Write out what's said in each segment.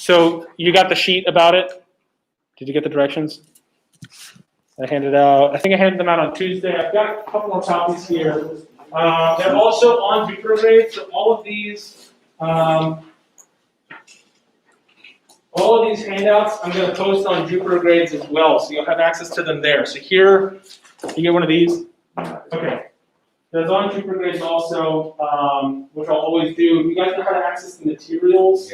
So you got the sheet about it? Did you get the directions? I handed out, I think I handed them out on Tuesday. I've got a couple more copies here. They're also on Jupiter grades, so all of these handouts I'm going to post on Jupiter grades as well, so you'll have access to them there. So here, you get one of these. Okay. There's on Jupiter grades also, which I'll always do. You guys know how to access the materials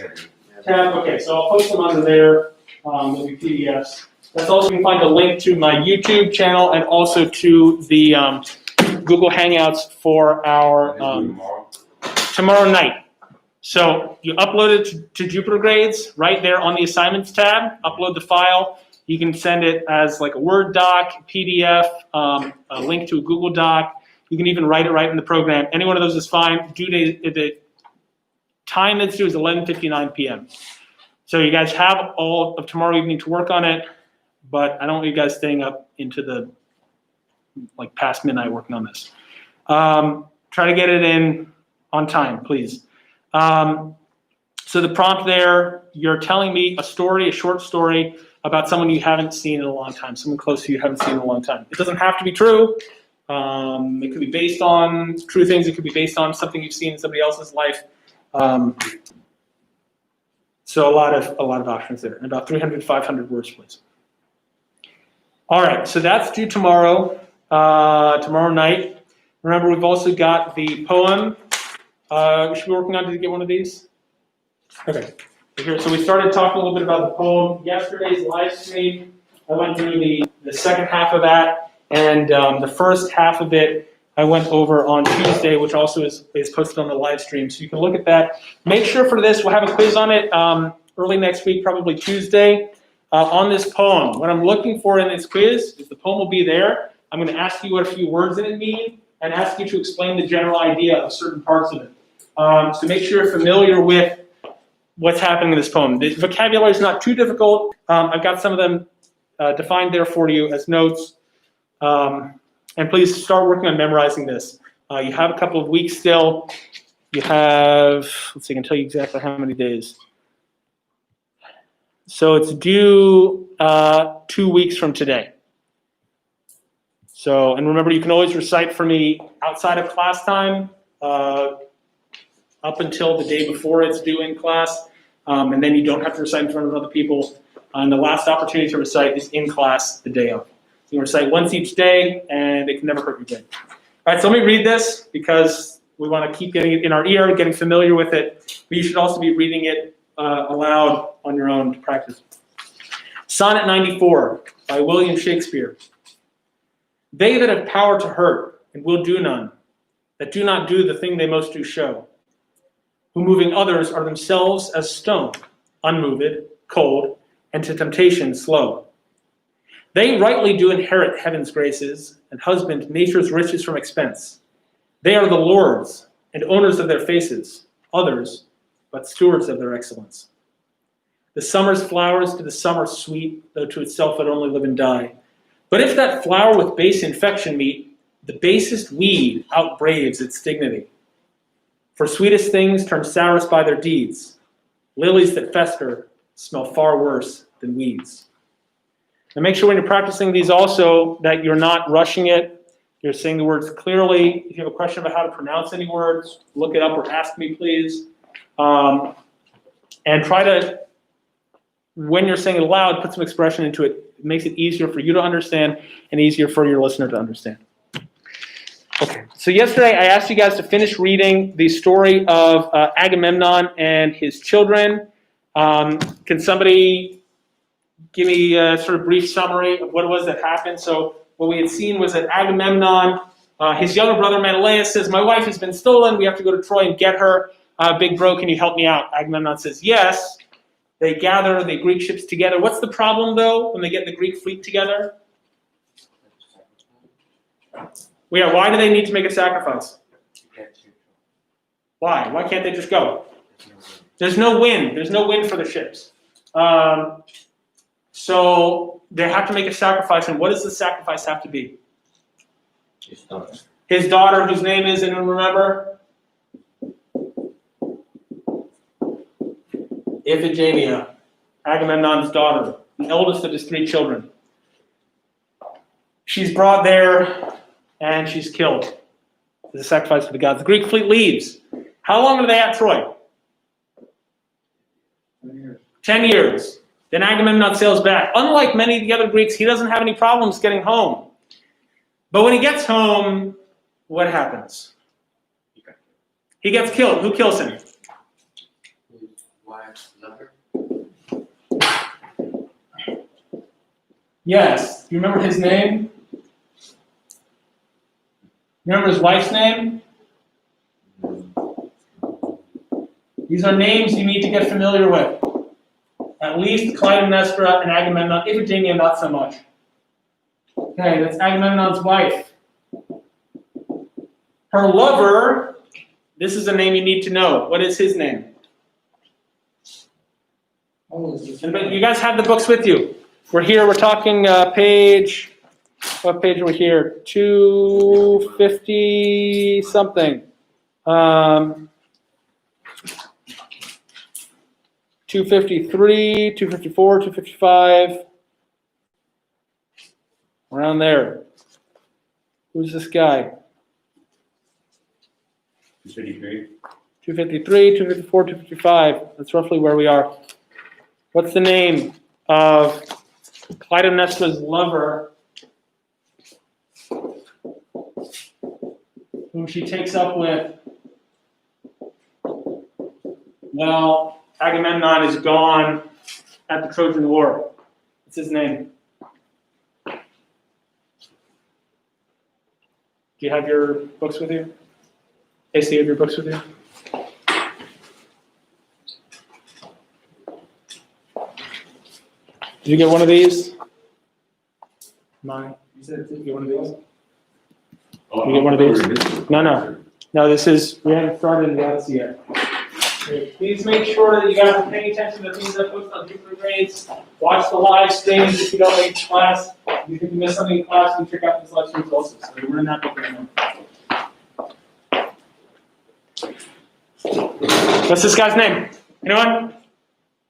tab? Okay, so I'll post them under there. They'll be PDFs. That's also, you can find a link to my YouTube channel and also to the Google Hangouts for our tomorrow night. So you upload it to Jupiter grades right there on the assignments tab. Upload the file. You can send it as like a Word doc, PDF, a link to a Google Doc. You can even write it right in the program. Any one of those is fine. The time that's due is 11:59 p.m. So you guys have all of tomorrow evening to work on it, but I don't want you guys staying up into the past midnight working on this. Try to get it in on time, please. So the prompt there, you're telling me a story, a short story about someone you haven't seen in a long time, someone close to you haven't seen in a long time. It doesn't have to be true. It could be based on true things. It could be based on something you've seen in somebody else's life. So a lot of options there, and about 300, 500 words, please. All right, so that's due tomorrow, tomorrow night. Remember, we've also got the poem. We should be working on. Did you get one of these? Okay. Here, so we started talking a little bit about the poem. Yesterday's live stream, I went through the second half of that, and the first half of it I went over on Tuesday, which also is posted on the live stream. So you can look at that. Make sure for this, we'll have a quiz on it early next week, probably Tuesday, on this poem. What I'm looking for in this quiz is the poem will be there. I'm going to ask you what a few words in it mean and ask you to explain the general idea of certain parts of it. So make sure you're familiar with what's happening in this poem. The vocabulary is not too difficult. I've got some of them defined there for you as notes. And please start working on memorizing this. You have a couple of weeks still. You have, let's see, I can tell you exactly how many days. So it's due 2 weeks from today. So, and remember, you can always recite for me outside of class time, up until the day before it's due in class, and then you don't have to recite in front of other people. And the last opportunity to recite is in class the day of. So you recite once each day, and it can never hurt your brain. All right, so let me read this because we want to keep getting it in our ear, getting familiar with it. But you should also be reading it aloud on your own to practice. Sonnet 94 by William Shakespeare. They that have power to hurt and will do none, that do not do the thing they most do show, who moving others are themselves as stone, unmoved, cold, and to temptation slow. They rightly do inherit heaven's graces, and husband nature's riches from expense. They are the lords and owners of their faces, others but stewards of their excellence. The summer's flowers to the summer sweet, though to itself it only live and die. But if that flower with base infection meet, the basest weed outbraves its dignity. For sweetest things turn sourest by their deeds. Lilies that fester smell far worse than weeds. And make sure when you're practicing these also that you're not rushing it. You're saying the words clearly. If you have a question about how to pronounce any words, look it up or ask me, please. And try to, when you're saying it aloud, put some expression into it. It makes it easier for you to understand and easier for your listener to understand. Okay, so yesterday I asked you guys to finish reading the story of Agamemnon and his children. Can somebody give me a sort of brief summary of what it was that happened? So what we had seen was that Agamemnon, his younger brother Menelaus says, my wife has been stolen. We have to go to Troy and get her. Big bro, can you help me out? Agamemnon says, yes. They gather the Greek ships together. What's the problem, though, when they get the Greek fleet together? Well, yeah, why do they need to make a sacrifice? Why? Why can't they just go? There's no wind. There's no wind for the ships. So they have to make a sacrifice. And what does the sacrifice have to be? His daughter. His daughter, whose name is, anyone remember? Iphigenia. Agamemnon's daughter, the eldest of his 3 children. She's brought there and she's killed as a sacrifice to the gods. The Greek fleet leaves. How long are they at Troy? 10 years. Then Agamemnon sails back. Unlike many of the other Greeks, he doesn't have any problems getting home. But when he gets home, what happens? He gets killed. Who kills him? His wife's lover. Yes. Do you remember his name? Remember his wife's name? These are names you need to get familiar with. At least Clytemnestra and Agamemnon. Iphigenia, not so much. Okay, that's Agamemnon's wife. Her lover, this is a name you need to know. What is his name? And you guys have the books with you. We're here, we're talking page, what page are we here? 250 something. 253, 254, 255. Around there. Who's this guy? 253. 253, 254, 255. That's roughly where we are. What's the name of Clytemnestra's lover, whom she takes up with? Well, Agamemnon is gone at the Trojan War. What's his name? Do you have your books with you? AC, you have your books with you? Did you get one of these? Mine. You said did you get one of these? You get one of these? No. No, this is, we haven't started in the Odyssey yet. Okay, please make sure that you guys are paying attention to things that post on Jupiter Grades. Watch the live streams if you don't make class. If you think you missed something in class, you can check out these live streams also. So we're in that book right now. What's this guy's name? Anyone?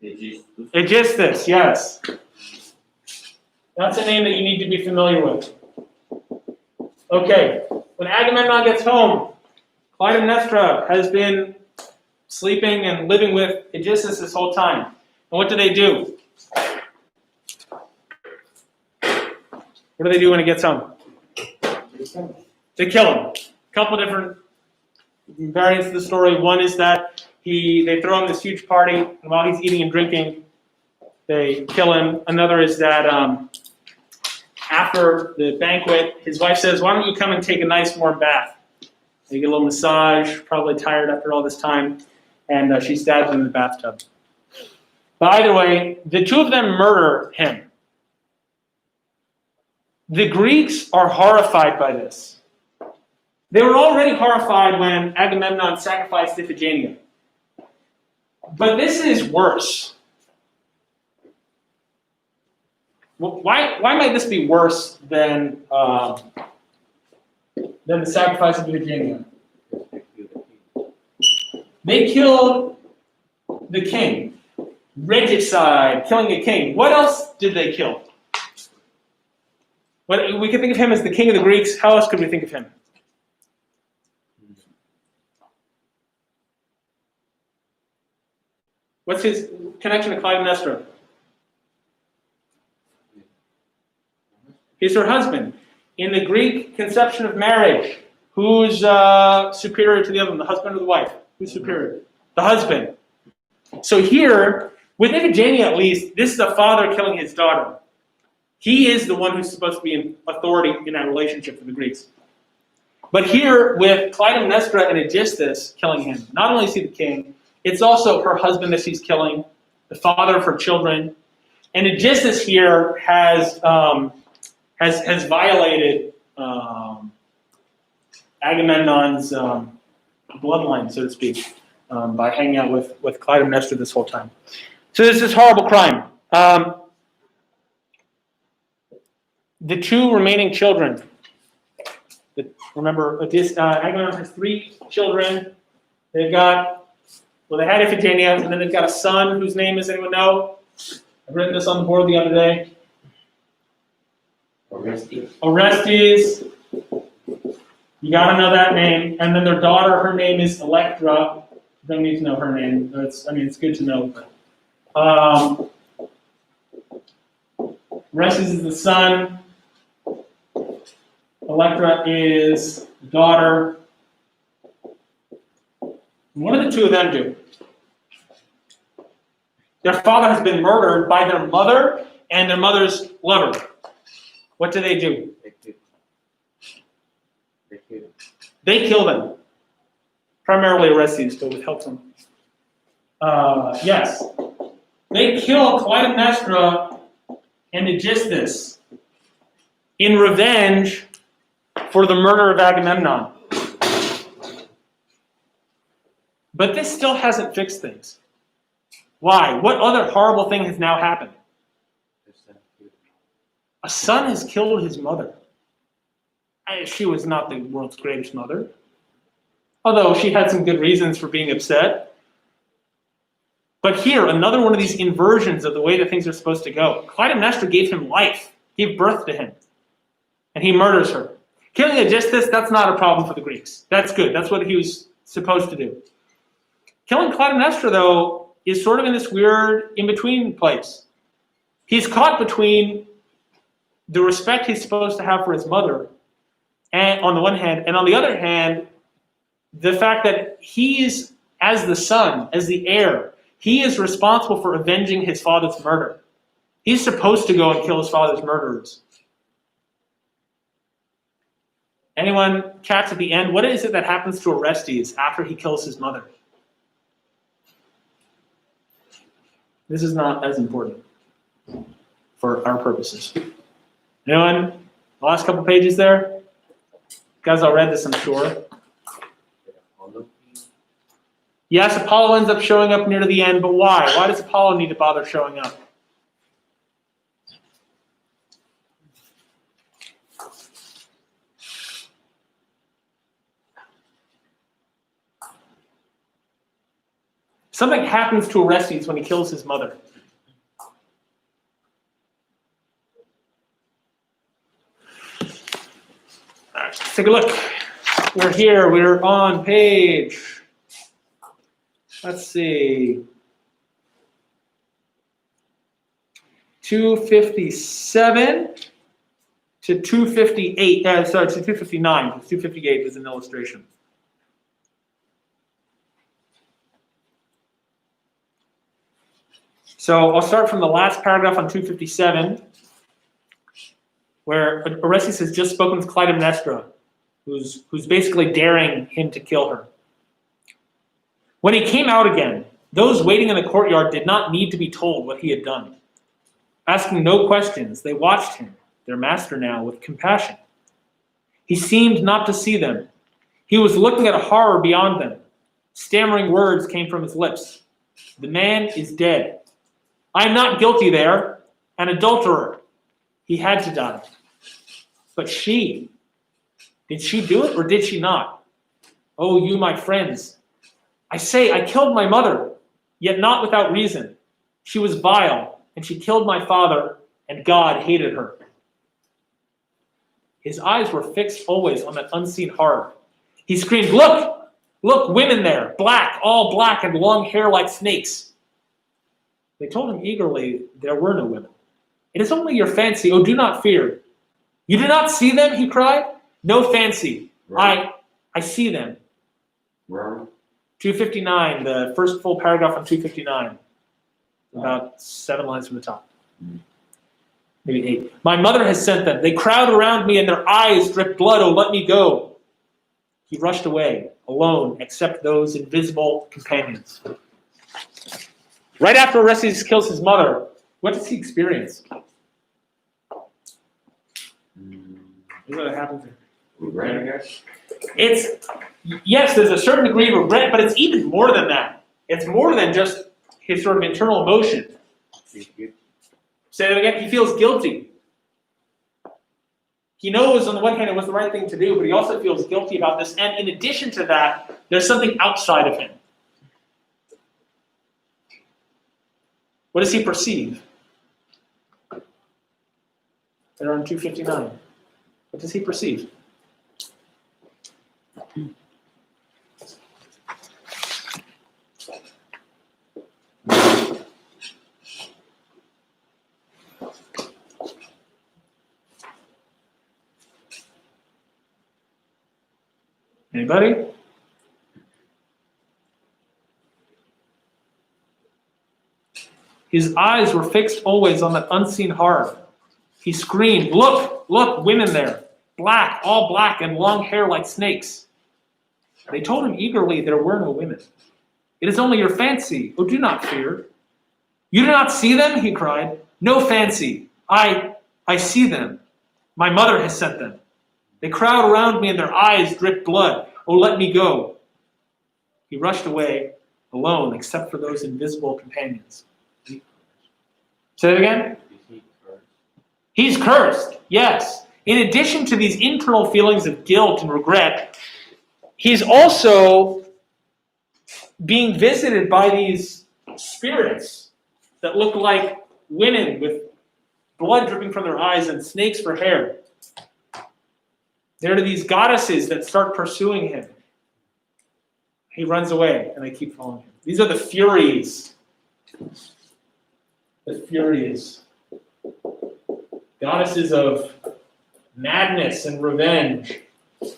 Aegisthus, yes. That's a name that you need to be familiar with. Okay, when Agamemnon gets home, Clytemnestra has been sleeping and living with Aegisthus this whole time. And what do? What do they do when he gets home? They kill him. A couple different variants of the story. One is that they throw him this huge party, and while he's eating and drinking, they kill him. Another is that after the banquet, his wife says, "Why don't you come and take a nice warm bath?" They get a little massage, probably tired after all this time, and she stabs him in the bathtub. But either way, the two of them murder him. The Greeks are horrified by this. They were already horrified when Agamemnon sacrificed Iphigenia. But this is worse. Why might this be worse than the sacrifice of Iphigenia? They killed the king. Regicide, killing a king. What else did they kill? We could think of him as the king of the Greeks. How else could we think of him? What's his connection to Clytemnestra? He's her husband. In the Greek conception of marriage, who's superior to the other one, the husband or the wife? Who's superior? The husband. So here, with Iphigenia at least, this is a father killing his daughter. He is the one who's supposed to be in authority in that relationship for the Greeks. But here, with Clytemnestra and Aegisthus killing him, not only is he the king, it's also her husband that she's killing, the father of her children. And Aegisthus here has violated Agamemnon's bloodline, so to speak, by hanging out with Clytemnestra this whole time. So this is horrible crime. The two remaining children, remember, Agamemnon has 3 children. They had Iphigenia, and then they've got a son whose name is, anyone know? I've written this on the board the other day. Orestes. Orestes. You gotta know that name. And then their daughter, her name is Electra. You don't need to know her name. It's good to know. But, Orestes is the son. Electra is the daughter. What do the two of them do? Their father has been murdered by their mother and their mother's lover. What do? They kill. They kill them. Primarily Orestes, but with help from. Yes. They kill Clytemnestra and Aegisthus in revenge for the murder of Agamemnon. But this still hasn't fixed things. Why? What other horrible thing has now happened? A son has killed his mother. She was not the world's greatest mother, although she had some good reasons for being upset. But here, another one of these inversions of the way that things are supposed to go. Clytemnestra gave him life, gave birth to him, and he murders her. Killing Aegisthus, that's not a problem for the Greeks. That's good. That's what he was supposed to do. Killing Clytemnestra, though, is sort of in this weird in-between place. He's caught between the respect he's supposed to have for his mother, and on the one hand, and on the other hand, the fact that he is, as the son, as the heir, he is responsible for avenging his father's murder. He's supposed to go and kill his father's murderers. Anyone catch at the end? What is it that happens to Orestes after he kills his mother? This is not as important for our purposes. Anyone? The last couple pages there? You guys all read this, I'm sure. Yes, Apollo ends up showing up near the end, but why? Why does Apollo need to bother showing up? Something happens to Orestes when he kills his mother. All right, let's take a look. We're here. We're on page, let's see, 257 to 258. To 259. Because 258 is an illustration. So I'll start from the last paragraph on 257, where Orestes has just spoken with Clytemnestra, who's basically daring him to kill her. When he came out again, those waiting in the courtyard did not need to be told what he had done. Asking no questions, they watched him, their master now, with compassion. He seemed not to see them. He was looking at a horror beyond them. Stammering words came from his lips. The man is dead. I am not guilty there, an adulterer. He had to die. But she, did she do it or did she not? Oh, you, my friends, I say I killed my mother, yet not without reason. She was vile, and she killed my father, and God hated her. His eyes were fixed always on that unseen horror. He screamed, look, look, women there, black, all black and long hair like snakes. They told him eagerly there were no women. It is only your fancy. Oh, do not fear. You do not see them, he cried. No fancy. Right. I see them. Where? 259, the first full paragraph on 259. About 7 lines from the top. Maybe 8. My mother has sent them. They crowd around me and their eyes drip blood. Oh, let me go. He rushed away, alone, except those invisible companions. Right after Orestes kills his mother, what does he experience? What happens there? Regret, I guess. Yes, there's a certain degree of regret, but it's even more than that. It's more than just his sort of internal emotion. Say that again. He feels guilty. He knows on the one hand it was the right thing to do, but he also feels guilty about this. And in addition to that, there's something outside of him. What does he perceive? They're on 259. What does he perceive? Anybody? His eyes were fixed always on that unseen horror. He screamed, "Look, look, women there, black, all black, and long hair like snakes." They told him eagerly there were no women. "It is only your fancy. Oh, do not fear." "You do not see them?" he cried. "No fancy. I see them. My mother has sent them. They crowd around me and their eyes drip blood. Oh, let me go." He rushed away, alone, except for those invisible companions. Say that again? He's cursed, yes. In addition to these internal feelings of guilt and regret, he's also being visited by these spirits that look like women with blood dripping from their eyes and snakes for hair. There are these goddesses that start pursuing him. He runs away, and they keep following him. These are the Furies. The Furies. Goddesses of madness and revenge,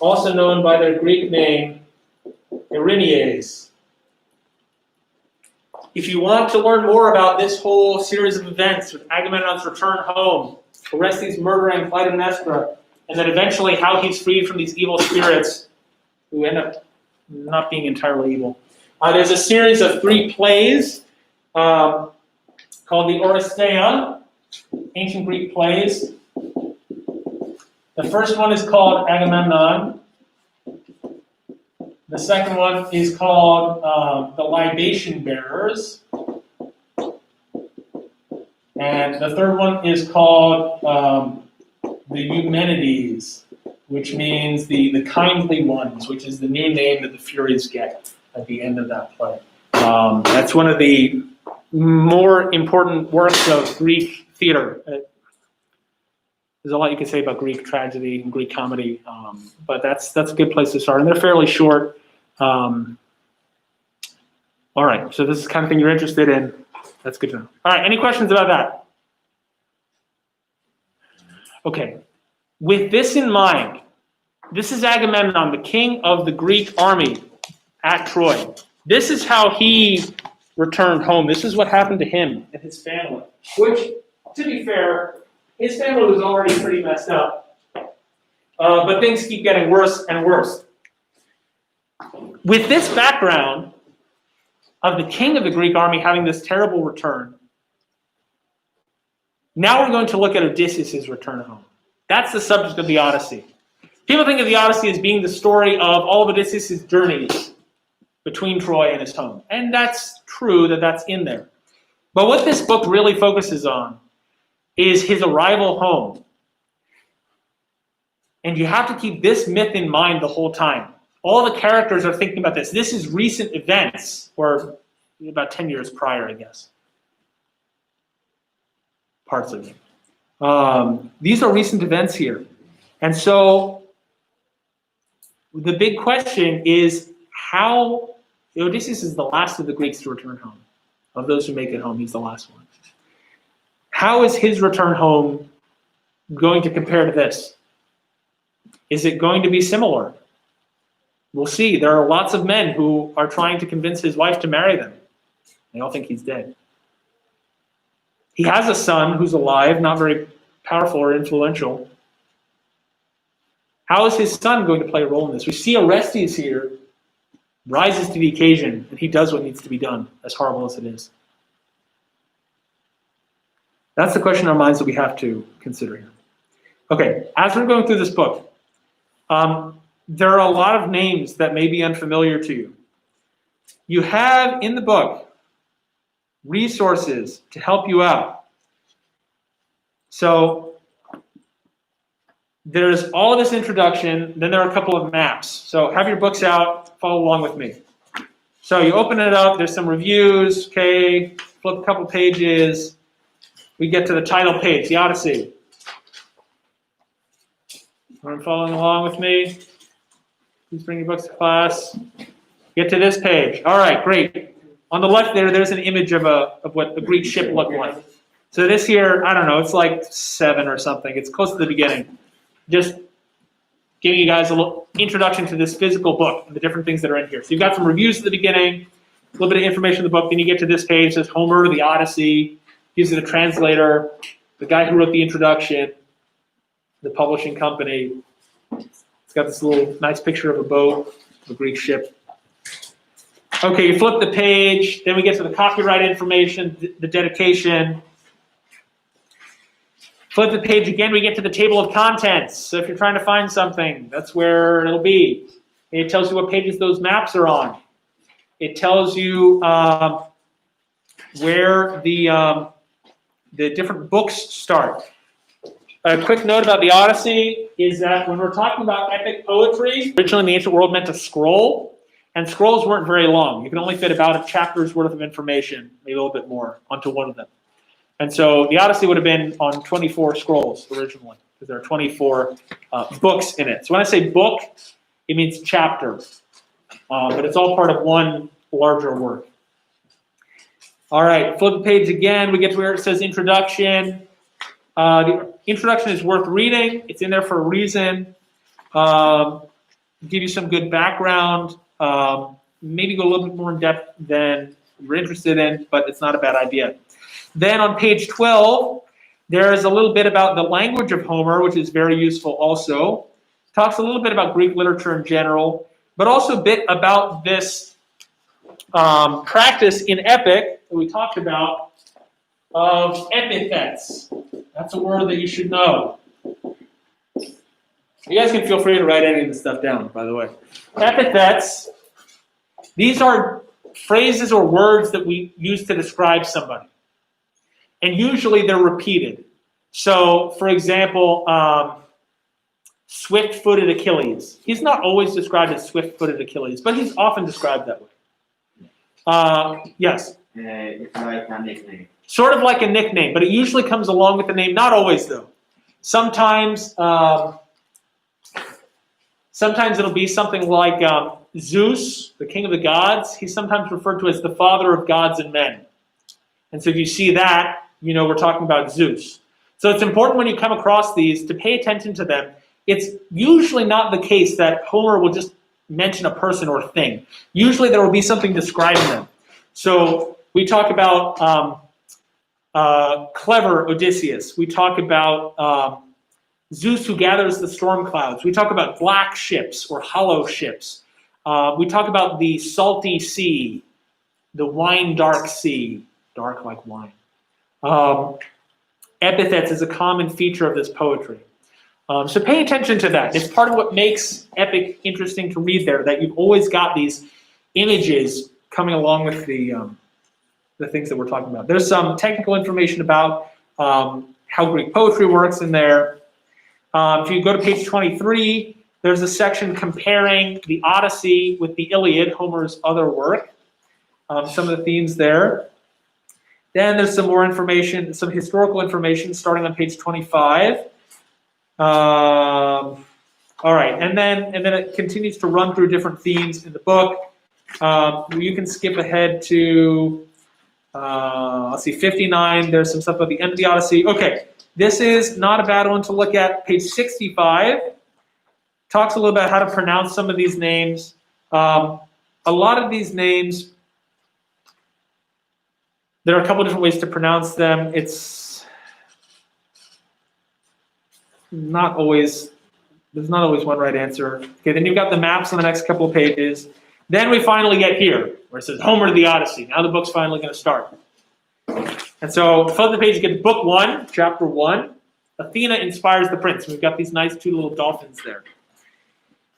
also known by their Greek name, Erinyes. If you want to learn more about this whole series of events with Agamemnon's return home, Orestes murdering Clytemnestra, and then eventually how he's freed from these evil spirits who end up not being entirely evil. There's a series of 3 plays called the Oresteia, ancient Greek plays. The first one is called Agamemnon. The second one is called The Libation Bearers. And the third one is called The Eumenides, which means the kindly ones, which is the new name that the Furies get at the end of that play. That's one of the more important works of Greek theater. There's a lot you can say about Greek tragedy and Greek comedy, but that's a good place to start. And they're fairly short. All right, so this is the kind of thing you're interested in. That's good to know. All right, any questions about that? Okay, with this in mind, this is Agamemnon, the king of the Greek army at Troy. This is how he returned home. This is what happened to him and his family, which, to be fair, his family was already pretty messed up. But things keep getting worse and worse. With this background of the king of the Greek army having this terrible return, now we're going to look at Odysseus' return home. That's the subject of the Odyssey. People think of the Odyssey as being the story of all of Odysseus' journeys between Troy and his home. And that's true that that's in there. But what this book really focuses on is his arrival home. And you have to keep this myth in mind the whole time. All the characters are thinking about this. This is recent events, or about 10 years prior, I guess. Parts of it. These are recent events here. And so the big question is how Odysseus is the last of the Greeks to return home. Of those who make it home, he's the last one. How is his return home going to compare to this? Is it going to be similar? We'll see. There are lots of men who are trying to convince his wife to marry them. They all think he's dead. He has a son who's alive, not very powerful or influential. How is his son going to play a role in this? We see Orestes here rises to the occasion, and he does what needs to be done, as horrible as it is. That's the question in our minds that we have to consider here. Okay, as we're going through this book, there are a lot of names that may be unfamiliar to you. You have in the book resources to help you out. So there's all of this introduction, then there are a couple of maps. So have your books out, follow along with me. So you open it up, there's some reviews, okay, flip a couple pages, we get to the title page, the Odyssey. Everyone following along with me? Please bring your books to class. Get to this page. All right, great. On the left there's an image of what a Greek ship looked like. So this here, I don't know, it's like 7 or something. It's close to the beginning. Just giving you guys a little introduction to this physical book and the different things that are in here. So you've got some reviews at the beginning, a little bit of information in the book. Then you get to this page. It says Homer, the Odyssey. Gives it a translator, the guy who wrote the introduction, the publishing company. It's got this little nice picture of a boat, a Greek ship. Okay, you flip the page. Then we get to the copyright information, the dedication. Flip the page again, we get to the table of contents. So if you're trying to find something, that's where it'll be. It tells you what pages those maps are on. It tells you where the different books start. A quick note about the Odyssey is that when we're talking about epic poetry, originally in the ancient world meant a scroll, and scrolls weren't very long. You could only fit about a chapter's worth of information, maybe a little bit more, onto one of them. And so the Odyssey would have been on 24 scrolls originally, because there are 24 books in it. So when I say book, it means chapter, but it's all part of one larger work. All right, flip the page again. We get to where it says introduction. The introduction is worth reading. It's in there for a reason. Give you some good background. Maybe go a little bit more in depth than you're interested in, but it's not a bad idea. Then on page 12, there's a little bit about the language of Homer, which is very useful also. Talks a little bit about Greek literature in general, but also a bit about this practice in epic that we talked about of epithets. That's a word that you should know. You guys can feel free to write any of this stuff down, by the way. Epithets, these are phrases or words that we use to describe somebody. And usually they're repeated. So, for example, swift-footed Achilles. He's not always described as swift-footed Achilles, but he's often described that way. Yes? It's like a nickname. Sort of like a nickname, but it usually comes along with the name. Not always, though. Sometimes it'll be something like Zeus, the king of the gods. He's sometimes referred to as the father of gods and men. And so if you see that, you know we're talking about Zeus. So it's important when you come across these to pay attention to them. It's usually not the case that Homer will just mention a person or thing. Usually there will be something describing them. So we talk about clever Odysseus. We talk about Zeus who gathers the storm clouds. We talk about black ships or hollow ships. We talk about the salty sea, the wine-dark sea, dark like wine. Epithets is a common feature of this poetry. So pay attention to that. It's part of what makes epic interesting to read there, that you've always got these images coming along with the things that we're talking about. There's some technical information about how Greek poetry works in there. If you go to page 23, there's a section comparing the Odyssey with the Iliad, Homer's other work. Some of the themes there. Then there's some more information, some historical information starting on page 25. All right, and then it continues to run through different themes in the book. You can skip ahead to, let's see, 59. There's some stuff about the end of the Odyssey. Okay, this is not a bad one to look at. Page 65 talks a little about how to pronounce some of these names. A lot of these names, there are a couple different ways to pronounce them. It's not always, there's not always one right answer. Okay, then you've got the maps on the next couple of pages. Then we finally get here, where it says Homer the Odyssey. Now the book's finally going to start. And so, flip the page, you get to book 1, chapter 1. Athena inspires the prince. We've got these nice 2 little dolphins there.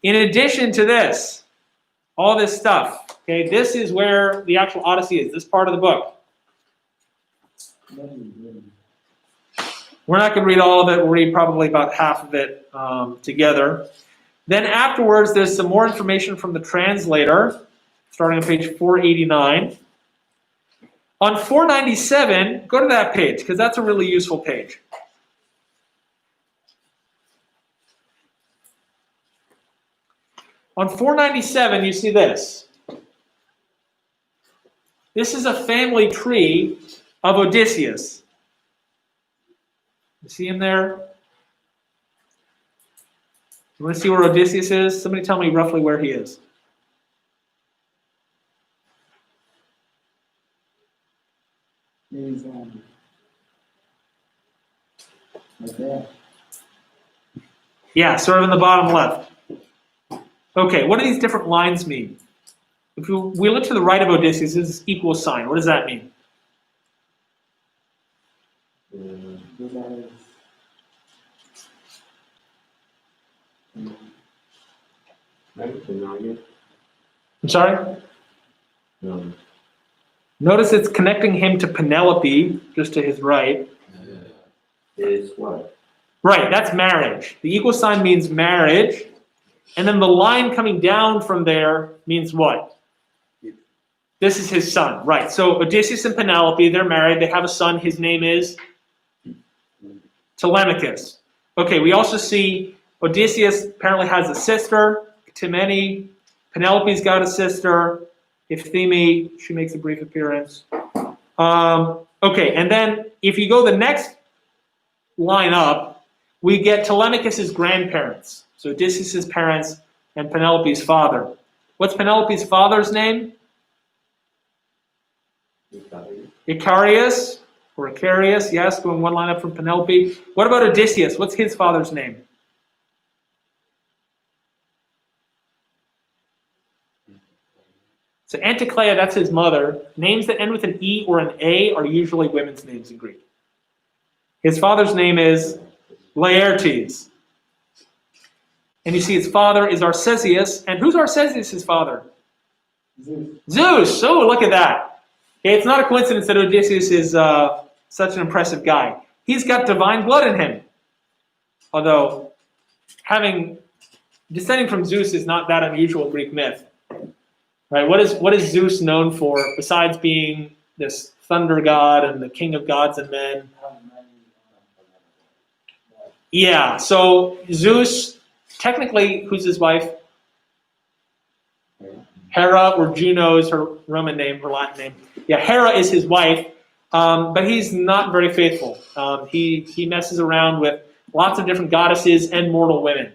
In addition to this, all this stuff, okay, this is where the actual Odyssey is, this part of the book. We're not going to read all of it. We'll read probably about half of it together. Then afterwards, there's some more information from the translator, starting on page 489. On 497, go to that page, because that's a really useful page. On 497, you see this. This is a family tree of Odysseus. You see him there? You want to see where Odysseus is? Somebody tell me roughly where he is. He's right there. Yeah, sort of in the bottom left. Okay, what do these different lines mean? If we look to the right of Odysseus, this is equal sign. What does that mean? I'm sorry? No. Notice it's connecting him to Penelope, just to his right. Is what? Right, that's marriage. The equal sign means marriage. And then the line coming down from there means what? This is his son. Right, so Odysseus and Penelope, they're married. They have a son. His name is Telemachus. Okay, we also see Odysseus apparently has a sister, Timene. Penelope's got a sister, Iphthime. She makes a brief appearance. Okay, and then if you go the next line up, we get Telemachus' grandparents. So Odysseus' parents and Penelope's father. What's Penelope's father's name? Icarius, or Icarius, yes, going one line up from Penelope. What about Odysseus? What's his father's name? So Anticlea, that's his mother. Names that end with an E or an A are usually women's names in Greek. His father's name is Laertes. And you see his father is Arcesius. And who's Arcesius' father? Zeus. Oh, look at that. Okay, it's not a coincidence that Odysseus is such an impressive guy. He's got divine blood in him. Although, descending from Zeus is not that unusual in Greek myth. Right? What is Zeus known for besides being this thunder god and the king of gods and men? Yeah, so Zeus, technically, who's his wife? Hera, or Juno is her Roman name, her Latin name. Yeah, Hera is his wife, but he's not very faithful. He messes around with lots of different goddesses and mortal women.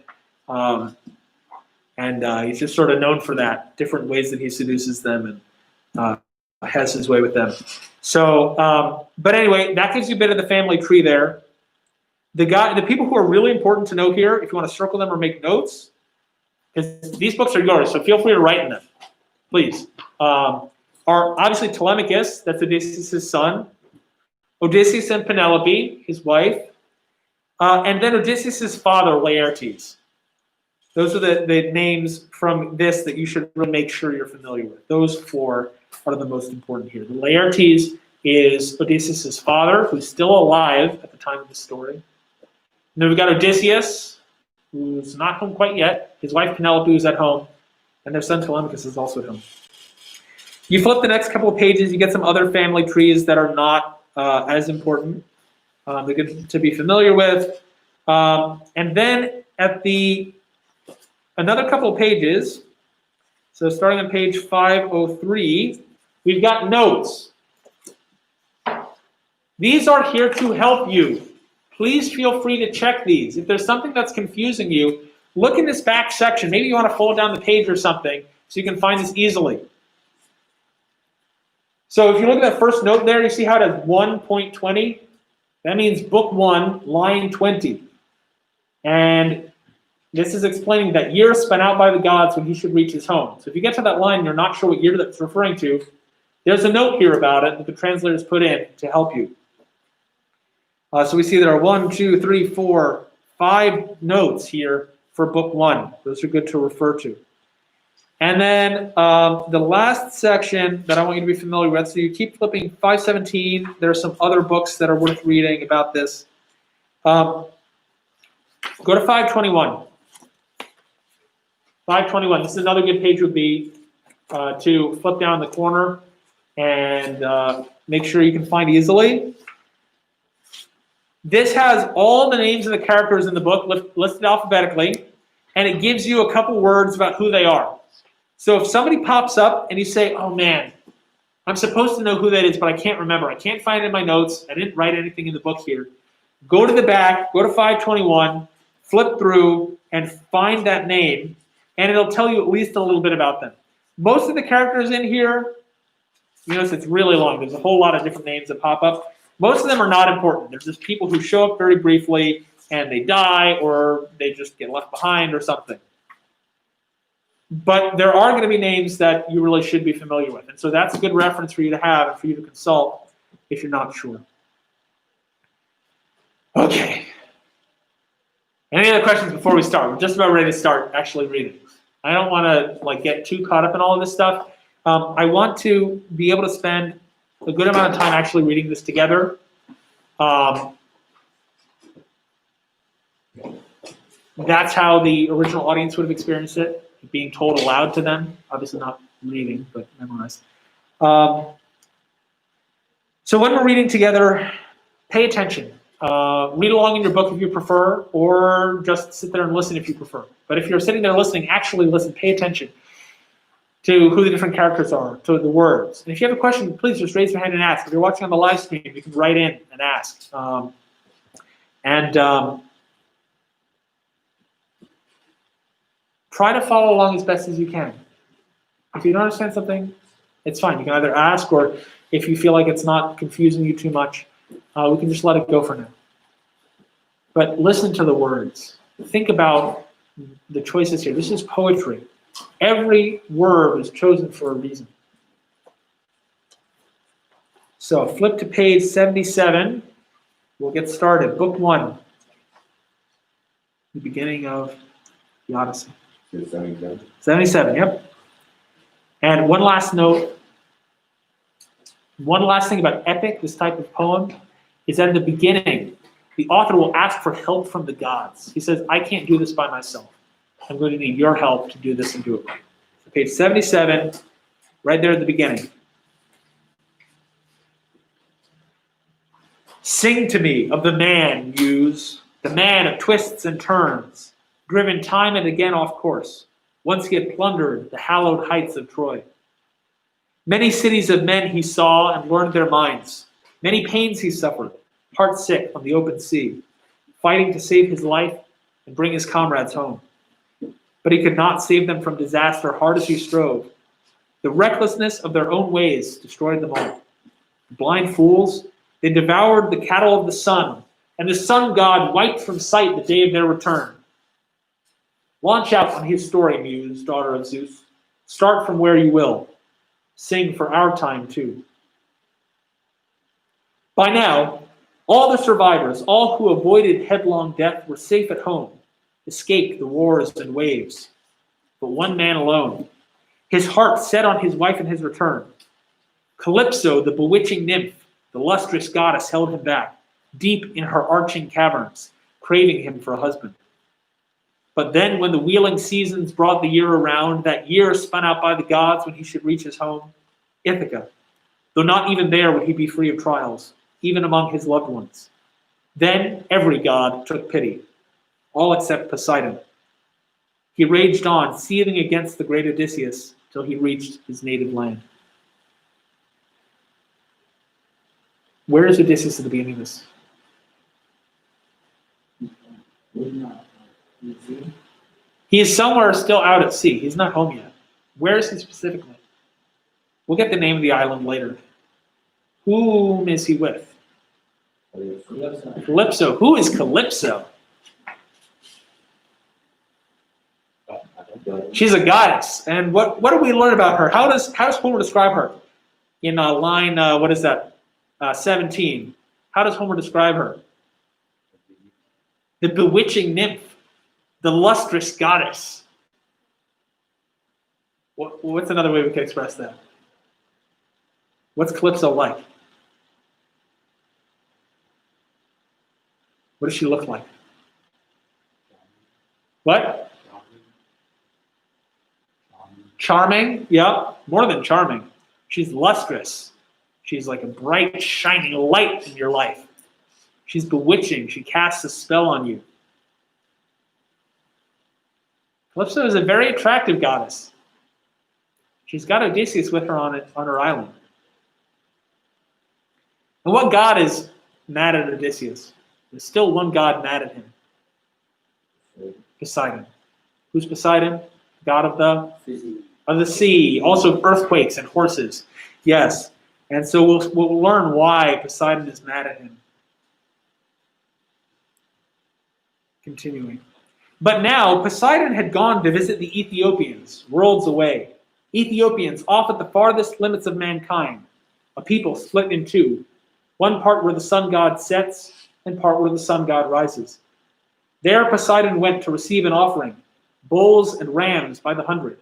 And he's just sort of known for that, different ways that he seduces them and has his way with them. So, but anyway, that gives you a bit of the family tree there. The people who are really important to know here, if you want to circle them or make notes, because these books are yours, so feel free to write in them, please. Are obviously Telemachus, that's Odysseus' son, Odysseus and Penelope, his wife, and then Odysseus' father, Laertes. Those are the names from this that you should really make sure you're familiar with. Those four are the most important here. The Laertes is Odysseus' father, who's still alive at the time of the story. And then we've got Odysseus, who's not home quite yet. His wife Penelope is at home, and their son Telemachus is also at home. You flip the next couple of pages, you get some other family trees that are not as important. They're good to be familiar with. And then at another couple of pages, so starting on page 503, we've got notes. These are here to help you. Please feel free to check these. If there's something that's confusing you, look in this back section. Maybe you want to fold down the page or something so you can find this easily. So if you look at that first note there, you see how it has 1.20? That means book 1, line 20. And this is explaining that year spent out by the gods when he should reach his home. So if you get to that line and you're not sure what year that's referring to, there's a note here about it that the translators put in to help you. So we see there are 1, 2, 3, 4, 5 notes here for book 1. Those are good to refer to. And then the last section that I want you to be familiar with, so you keep flipping 517. There are some other books that are worth reading about this. Go to 521. 521. This is another good page would be to flip down the corner and make sure you can find easily. This has all the names of the characters in the book listed alphabetically, and it gives you a couple words about who they are. So if somebody pops up and you say, oh man, I'm supposed to know who that is, but I can't remember. I can't find it in my notes. I didn't write anything in the book here. Go to the back, go to 521, flip through, and find that name, and it'll tell you at least a little bit about them. Most of the characters in here, you notice it's really long. There's a whole lot of different names that pop up. Most of them are not important. They're just people who show up very briefly, and they die, or they just get left behind or something. But there are going to be names that you really should be familiar with. And so that's a good reference for you to have and for you to consult if you're not sure. Okay. Any other questions before we start? We're just about ready to start actually reading. I don't want to get too caught up in all of this stuff. I want to be able to spend a good amount of time actually reading this together. That's how the original audience would have experienced it. Being told aloud to them, obviously not reading, but memorized. So when we're reading together, pay attention. Read along in your book if you prefer, or just sit there and listen if you prefer. But if you're sitting there listening, actually listen, pay attention to who the different characters are, to the words. And if you have a question, please just raise your hand and ask. If you're watching on the live stream, you can write in and ask. Try to follow along as best as you can. If you don't understand something, it's fine. You can either ask, or if you feel like it's not confusing you too much, we can just let it go for now. But listen to the words. Think about the choices here. This is poetry. Every word is chosen for a reason. So flip to page 77. We'll get started. Book 1. The beginning of the Odyssey. 77, yep. And one last note. One last thing about epic, this type of poem, is that in the beginning, the author will ask for help from the gods. He says, I can't do this by myself. I'm going to need your help to do this and do it right. So page 77, right there at the beginning. Sing to me of the man, muse, the man of twists and turns, driven time and again off course. Once he had plundered the hallowed heights of Troy. Many cities of men he saw and learned their minds. Many pains he suffered, heart sick on the open sea, fighting to save his life and bring his comrades home. But he could not save them from disaster, hard as he strove. The recklessness of their own ways destroyed them all. Blind fools, they devoured the cattle of the sun, and the sun god wiped from sight the day of their return. Launch out on his story, muse, daughter of Zeus. Start from where you will. Sing for our time, too. By now, all the survivors, all who avoided headlong death, were safe at home, escaped the wars and waves. But one man alone, his heart set on his wife and his return. Calypso, the bewitching nymph, the lustrous goddess, held him back, deep in her arching caverns, craving him for a husband. But then when the wheeling seasons brought the year around, that year spun out by the gods when he should reach his home, Ithaca, though not even there would he be free of trials, even among his loved ones. Then every god took pity, all except Poseidon. He raged on, seething against the great Odysseus, till he reached his native land. Where is Odysseus at the beginning of this? He is somewhere still out at sea. He's not home yet. Where is he specifically? We'll get the name of the island later. Whom is he with? Calypso. Who is Calypso? She's a goddess. And what do we learn about her? How does Homer describe her? In line, 17. How does Homer describe her? The bewitching nymph. The lustrous goddess. What's another way we could express that? What's Calypso like? What does she look like? What? Charming? Yeah, more than charming. She's lustrous. She's like a bright, shining light in your life. She's bewitching. She casts a spell on you. Calypso is a very attractive goddess. She's got Odysseus with her on her island. And what god is mad at Odysseus? There's still one god mad at him. Poseidon. Who's Poseidon? God of the sea, also of earthquakes and horses. Yes. And so we'll learn why Poseidon is mad at him. Continuing. But now Poseidon had gone to visit the Ethiopians, worlds away. Ethiopians off at the farthest limits of mankind, a people split in two. One part where the sun god sets, and part where the sun god rises. There Poseidon went to receive an offering, bulls and rams by the hundred.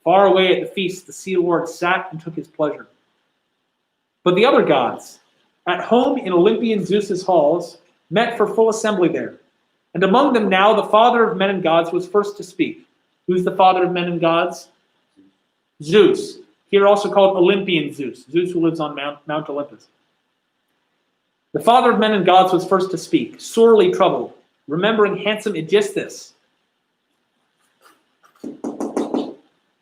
Far away at the feast, the sea lord sat and took his pleasure. But the other gods, at home in Olympian Zeus's halls, met for full assembly there. And among them now the father of men and gods was first to speak. Who's the father of men and gods? Zeus. Here also called Olympian Zeus. Zeus who lives on Mount Olympus. The father of men and gods was first to speak, sorely troubled, remembering handsome Aegisthus. The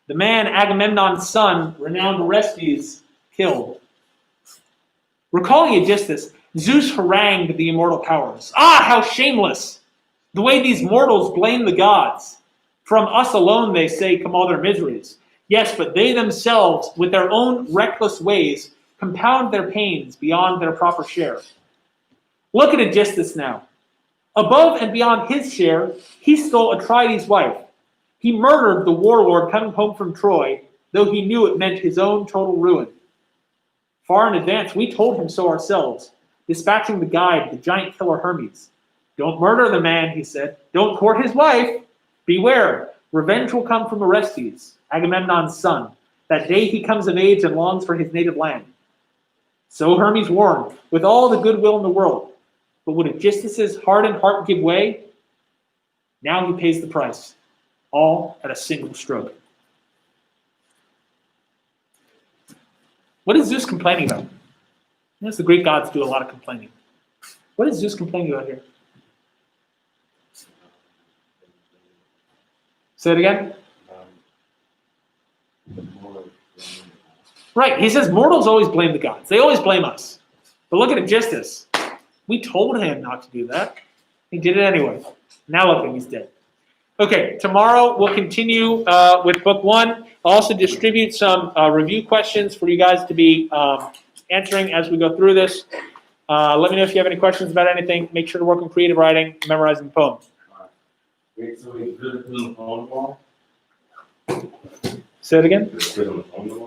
man Agamemnon's son, renowned Orestes, killed. Recalling Aegisthus, Zeus harangued the immortal powers. Ah, how shameless! The way these mortals blame the gods. From us alone, they say, come all their miseries. Yes, but they themselves, with their own reckless ways, compound their pains beyond their proper share. Look at Aegisthus now. Above and beyond his share, he stole Atrides' wife. He murdered the warlord coming home from Troy, though he knew it meant his own total ruin. Far in advance, we told him so ourselves, dispatching the guide, the giant killer Hermes. Don't murder the man, he said. Don't court his wife. Beware, revenge will come from Orestes, Agamemnon's son, that day he comes of age and longs for his native land. So Hermes warned, with all the goodwill in the world. But would Aegisthus' hardened heart give way? Now he pays the price, all at a single stroke. What is Zeus complaining about? Notice the Greek gods do a lot of complaining. What is Zeus complaining about here? Say it again. Right, he says mortals always blame the gods. They always blame us. But look at Aegisthus. We told him not to do that. He did it anyway. Now look at him, he's dead. Okay, tomorrow we'll continue with book 1. I'll also distribute some review questions for you guys to be answering as we go through this. Let me know if you have any questions about anything. Make sure to work on creative writing, memorizing poems. Wait, so we put it on the phone wall? Say it again. Just put it on the phone wall?